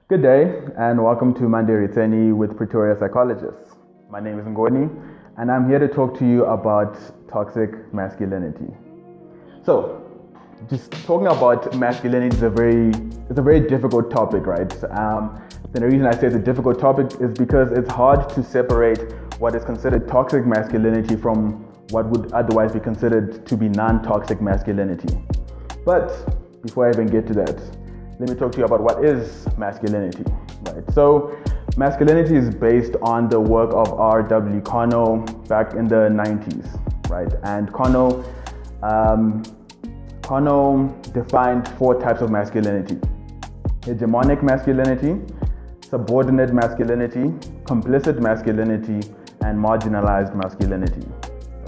Good day and welcome to Monday reTsene with Pretoria Psychologists. My name is Ngoni and I'm here to talk to you about toxic masculinity. So, just talking about masculinity is a very difficult topic, right? The reason I say it's a difficult topic is because it's hard to separate what is considered toxic masculinity from what would otherwise be considered to be non-toxic masculinity. But before I even get to that, let me talk to you about what is masculinity, right? So masculinity is based on the work of R.W. Connell back in the 90s, right? And Connell defined 4 types of masculinity: hegemonic masculinity, subordinate masculinity, complicit masculinity, and marginalized masculinity,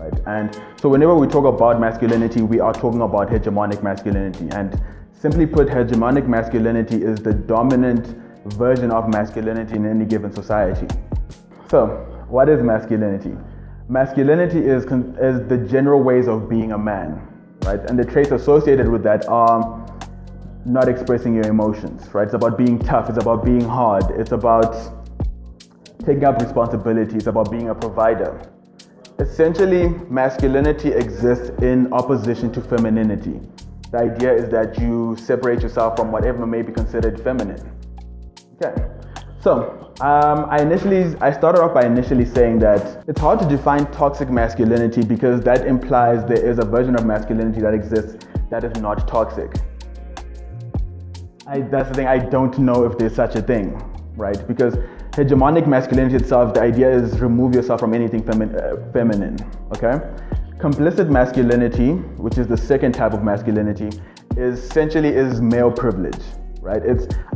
right? And so whenever we talk about masculinity, we are talking about hegemonic masculinity. And simply put, hegemonic masculinity is the dominant version of masculinity in any given society. So, what is masculinity? Masculinity is the general ways of being a man, right? And the traits associated with that are not expressing your emotions, right? It's about being tough, it's about being hard, it's about taking up responsibility, it's about being a provider. Essentially, masculinity exists in opposition to femininity. The idea is that you separate yourself from whatever may be considered feminine. Okay, so I started off by initially saying that it's hard to define toxic masculinity because that implies there is a version of masculinity that exists that is not toxic. That's the thing, I don't know if there's such a thing, right? Because hegemonic masculinity itself, the idea is remove yourself from anything feminine, okay? Complicit masculinity, which is the second type of masculinity, essentially is male privilege, right?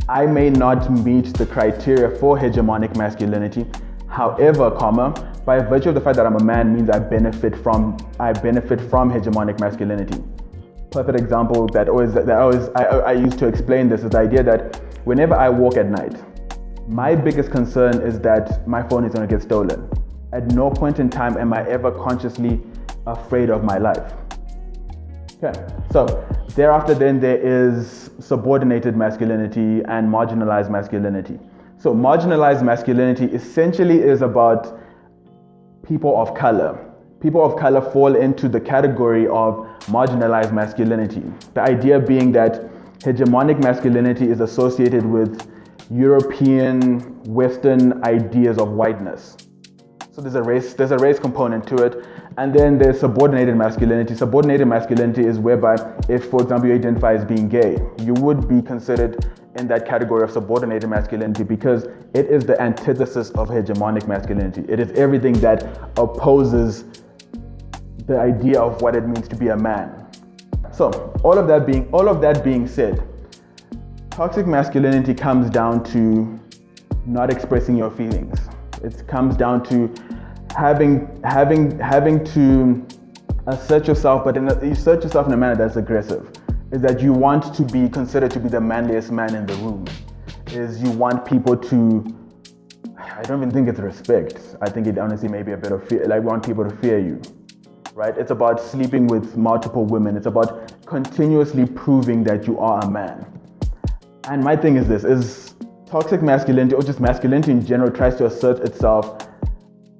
I may not meet the criteria for hegemonic masculinity. However, by virtue of the fact that I'm a man means I benefit from hegemonic masculinity. Perfect example I use to explain this is the idea that whenever I walk at night, my biggest concern is that my phone is going to get stolen. At no point in time am I ever consciously afraid of my life. Okay, so thereafter then there is subordinated masculinity and marginalized masculinity. So marginalized masculinity essentially is about people of color. People of color fall into the category of marginalized masculinity. The idea being that hegemonic masculinity is associated with European, Western ideas of whiteness. So there's a race component to it. And then there's subordinated masculinity. Subordinated masculinity is whereby if, for example, you identify as being gay, you would be considered in that category of subordinated masculinity because it is the antithesis of hegemonic masculinity. It is everything that opposes the idea of what it means to be a man. So all of that being said, toxic masculinity comes down to not expressing your feelings. It comes down to having to assert yourself, but you assert yourself in a manner that's aggressive. Is that you want to be considered to be the manliest man in the room. Is you want people to, I don't even think it's respect. I think it honestly may be a bit of fear, like want people to fear you, right? It's about sleeping with multiple women. It's about continuously proving that you are a man. And my thing is this, is toxic masculinity, or just masculinity in general, tries to assert itself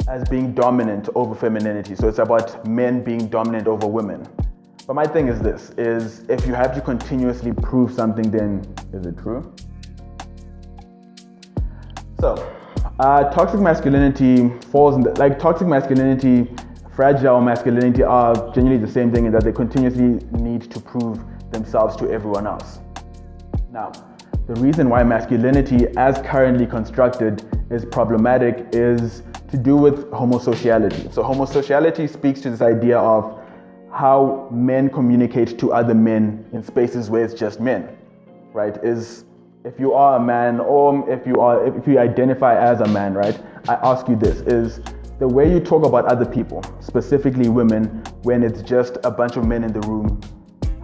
as being dominant over femininity. So it's about men being dominant over women. But my thing is this, is if you have to continuously prove something, then is it true? So, toxic masculinity falls in toxic masculinity, fragile masculinity are generally the same thing in that they continuously need to prove themselves to everyone else. Now, the reason why masculinity as currently constructed is problematic is to do with homosociality. So homosociality speaks to this idea of how men communicate to other men in spaces where it's just men, right? Is if you are a man or if you identify as a man, right? I ask you this, is the way you talk about other people, specifically women, when it's just a bunch of men in the room,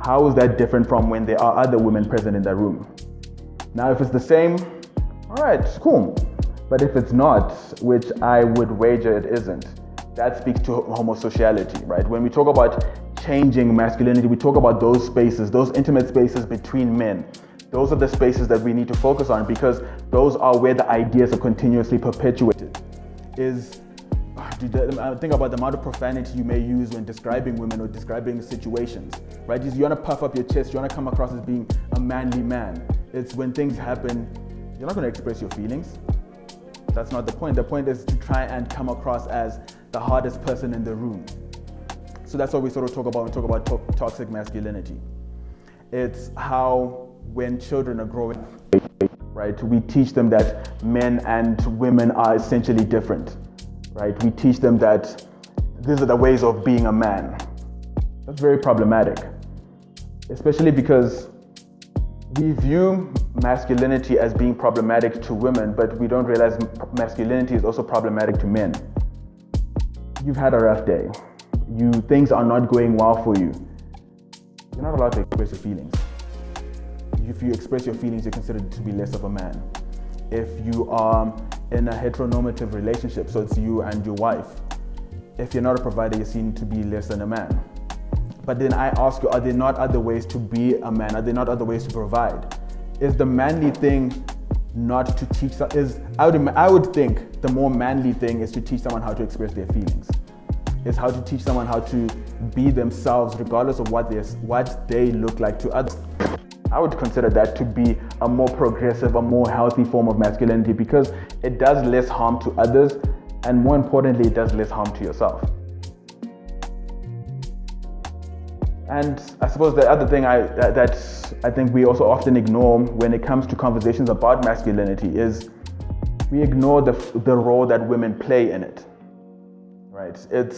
how is that different from when there are other women present in that room? Now, if it's the same, all right, cool. But if it's not, which I would wager it isn't, that speaks to homosociality, right? When we talk about changing masculinity, we talk about those spaces, those intimate spaces between men. Those are the spaces that we need to focus on, because those are where the ideas are continuously perpetuated. Think about the amount of profanity you may use when describing women or describing situations, right? You want to puff up your chest, you want to come across as being a manly man. It's when things happen, you're not going to express your feelings. That's not the point. The point is to try and come across as the hardest person in the room. So that's what we sort of talk about when we talk about toxic masculinity. It's how when children are growing up, right, we teach them that men and women are essentially different, right? We teach them that these are the ways of being a man. That's very problematic, especially because we view masculinity as being problematic to women, but we don't realize masculinity is also problematic to men. You've had a rough day. Things are not going well for you. You're not allowed to express your feelings. If you express your feelings, you're considered to be less of a man. If you are in a heteronormative relationship, so it's you and your wife, if you're not a provider, you're seen to be less than a man. But then I ask you, are there not other ways to be a man? Are there not other ways to provide? Is the manly thing not to teach? I would think the more manly thing is to teach someone how to express their feelings. Is how to teach someone how to be themselves regardless of what they look like to others. I would consider that to be a more progressive, a more healthy form of masculinity, because it does less harm to others, and more importantly, it does less harm to yourself. And I suppose the other thing that I think we also often ignore when it comes to conversations about masculinity is we ignore the role that women play in it. Right? It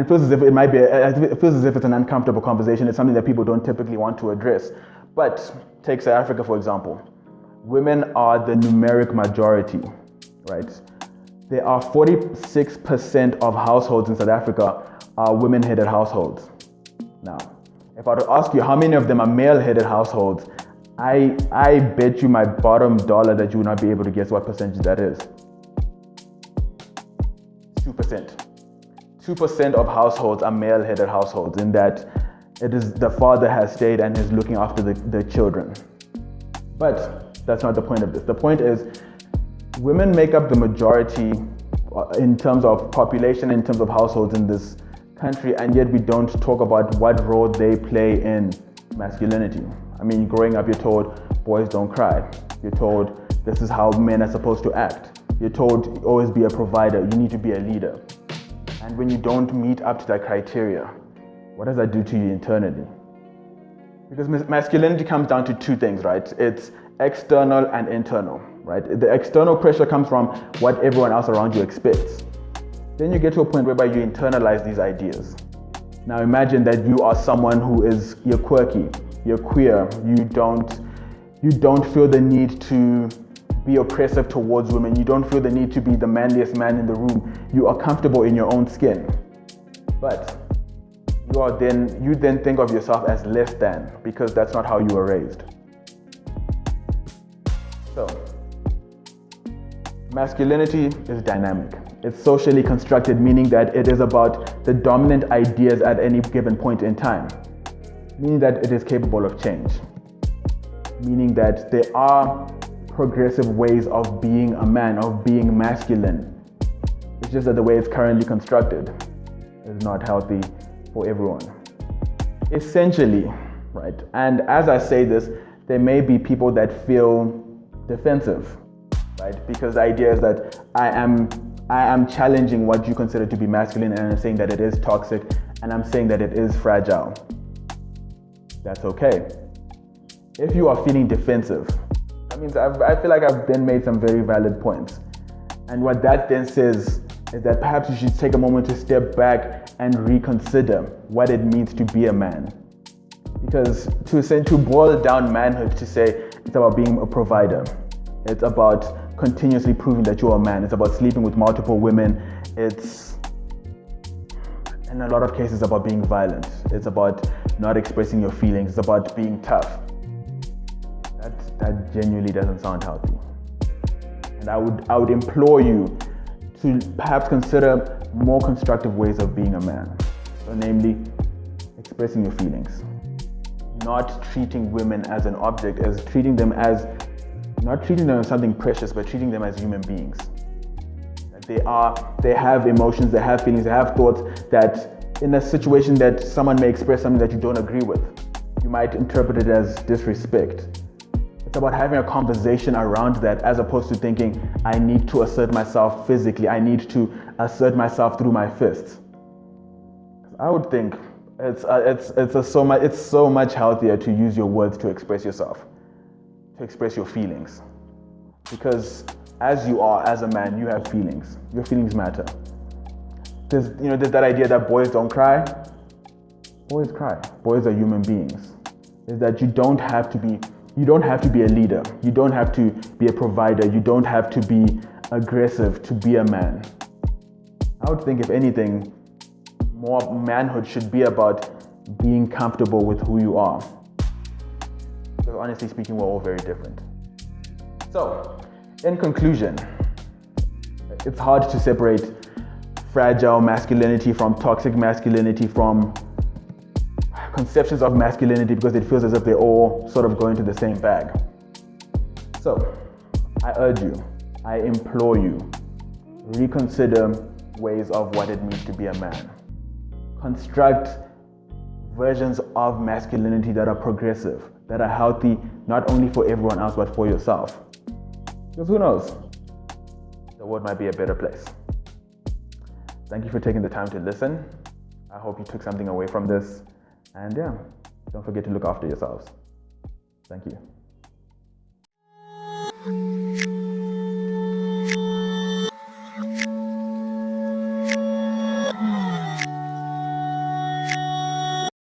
feels as if it feels as if it's an uncomfortable conversation. It's something that people don't typically want to address. But take South Africa, for example. Women are the numeric majority, right? There are 46% of households in South Africa are women-headed households. Now, if I were to ask you how many of them are male-headed households, I bet you my bottom dollar that you will not be able to guess what percentage that is. 2%. 2% of households are male-headed households, in that it is the father has stayed and is looking after the children. But that's not the point of this. The point is women make up the majority in terms of population, in terms of households in this country, and yet we don't talk about what role they play in masculinity. I mean, growing up, you're told boys don't cry. You're told this is how men are supposed to act. You're told always be a provider. You need to be a leader. And when you don't meet up to that criteria, what does that do to you internally? Because masculinity comes down to two things, right? It's external and internal, right? The external pressure comes from what everyone else around you expects. Then you get to a point whereby you internalize these ideas. Now imagine that you are someone you're quirky, you're queer, you don't feel the need to be oppressive towards women, you don't feel the need to be the manliest man in the room, you are comfortable in your own skin. But you then think of yourself as less than, because that's not how you were raised. So, masculinity is dynamic. It's socially constructed, meaning that it is about the dominant ideas at any given point in time, meaning that it is capable of change, meaning that there are progressive ways of being a man, of being masculine. It's just that the way it's currently constructed is not healthy for everyone. Essentially, right? And as I say this, there may be people that feel defensive, right? Because the idea is that I am challenging what you consider to be masculine, and I'm saying that it is toxic, and I'm saying that it is fragile. That's okay. If you are feeling defensive, that means I feel like I've then made some very valid points. And what that then says is that perhaps you should take a moment to step back and reconsider what it means to be a man. Because to boil down manhood to say it's about being a provider, it's about continuously proving that you're a man, it's about sleeping with multiple women, it's in a lot of cases about being violent, it's about not expressing your feelings, it's about being tough. That genuinely doesn't sound healthy. And I would implore you to perhaps consider more constructive ways of being a man. So namely, expressing your feelings, not treating women as an object, as treating them as, not treating them as something precious, but treating them as human beings. They have emotions, they have feelings, they have thoughts, that in a situation that someone may express something that you don't agree with, you might interpret it as disrespect. It's about having a conversation around that, as opposed to thinking, I need to assert myself physically, I need to assert myself through my fists. I would think it's so much healthier to use your words to express yourself, to express your feelings. Because as you are, as a man, you have feelings. Your feelings matter. There's that idea that boys don't cry. Boys cry. Boys are human beings. Is that you don't have to be a leader. You don't have to be a provider. You don't have to be aggressive to be a man. I would think, if anything, more manhood should be about being comfortable with who you are. Because honestly speaking, we're all very different. So, in conclusion, it's hard to separate fragile masculinity from toxic masculinity, from conceptions of masculinity, because it feels as if they all sort of go into the same bag. So, I urge you, I implore you, reconsider ways of what it means to be a man. Construct versions of masculinity that are progressive, that are healthy, not only for everyone else, but for yourself. Because who knows? The world might be a better place. Thank you for taking the time to listen. I hope you took something away from this. And yeah, don't forget to look after yourselves. Thank you.